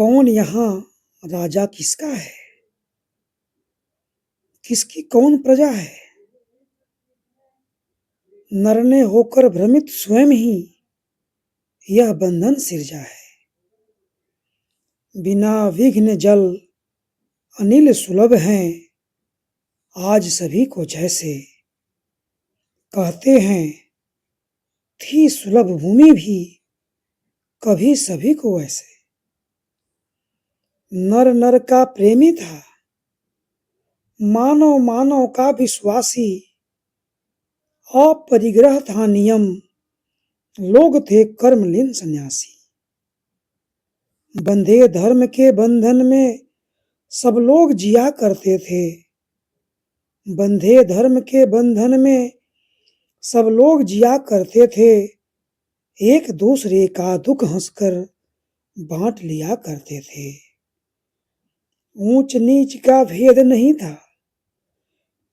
कौन यहाँ राजा किसका है, किसकी कौन प्रजा है। नर ने होकर भ्रमित स्वयं ही यह बंधन सिरजा है। बिना विघ्न जल अनिल सुलभ हैं, आज सभी को जैसे कहते हैं। थी सुलभ भूमि भी कभी सभी को वैसे। नर नर का प्रेमी था, मानव मानव का विश्वासी। अपरिग्रह था नियम, लोग थे कर्मलीन सन्यासी। बंधे धर्म के बंधन में सब लोग जिया करते थे। बंधे धर्म के बंधन में सब लोग जिया करते थे। एक दूसरे का दुख हंसकर बांट लिया करते थे। ऊंच नीच का भेद नहीं था,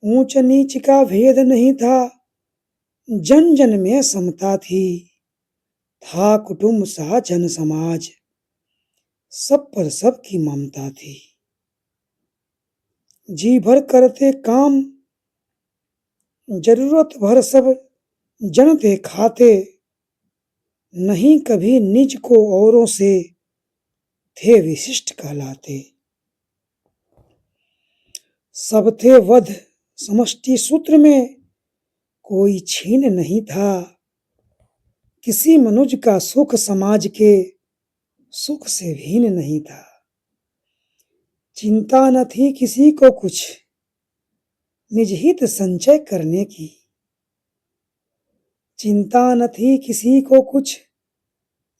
ऊंच नीच का भेद नहीं था। जन जन में समता थी, था कुटुंब सा जन समाज। सब पर सबकी ममता थी। जी भर करते काम, जरूरत भर सब जन थे खाते। नहीं कभी निज को औरों से थे विशिष्ट कहलाते। सब थे वध समष्टि सूत्र में, कोई छीन नहीं था। किसी मनुज का सुख समाज के सुख से भिन्न नहीं था। चिंता न थी किसी को कुछ निज हित संचय करने की। चिंता न थी किसी को कुछ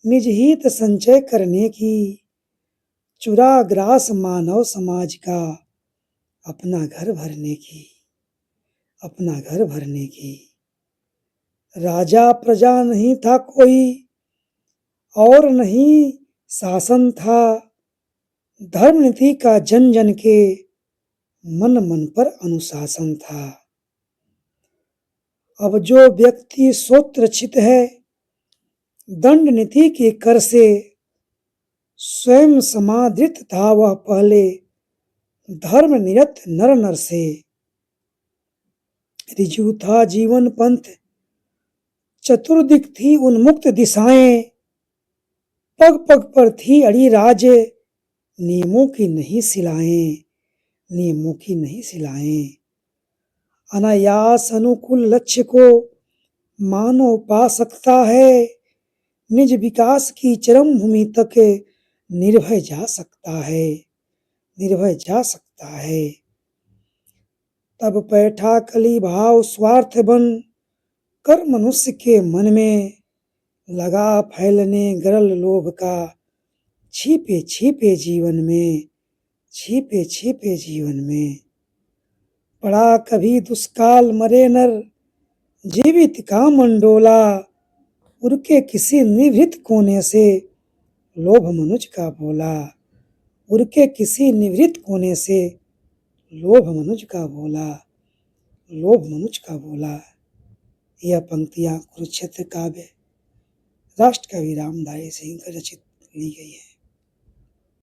निज हित संचय करने की। चुरा ग्रास मानव समाज का अपना घर भरने की, अपना घर भरने की। राजा प्रजा नहीं था कोई और नहीं शासन था। धर्म नीति का जन जन के मन मन पर अनुशासन था। अब जो व्यक्ति सोत्रचित है, दंड नीति के कर से स्वयं समादृत था वह पहले धर्म निरत नर नर से। ऋजु था जीवन पंथ, चतुर्दिक थी उन्मुक्त दिशाएं। पग पग पर थी अड़ी राज, नियमों की नहीं सिलाएं, नियमों की नहीं सिलाएं। अनायास अनुकूल लक्ष्य को मानव पा सकता है। निज विकास की चरम भूमि तक निर्भय जा सकता है, निर्भय जा सकता है। तब पैठा कली भाव स्वार्थ बन कर मनुष्य के मन में लगा फैलने गरल लोभ का। छिपे छिपे जीवन में, छिपे छिपे जीवन में। पड़ा कभी दुष्काल मरे नर, जीवित का मंडोला। उनके किसी निभृत कोने से लोभ मनुज का बोला। उनके किसी निवृत्त कोने से लोभ मनुज का बोला, लोभ मनुज का बोला। यह पंक्तियां कुरुक्षेत्र काव्य राष्ट्र कवि रामधारी सिंह रचित ली गई है।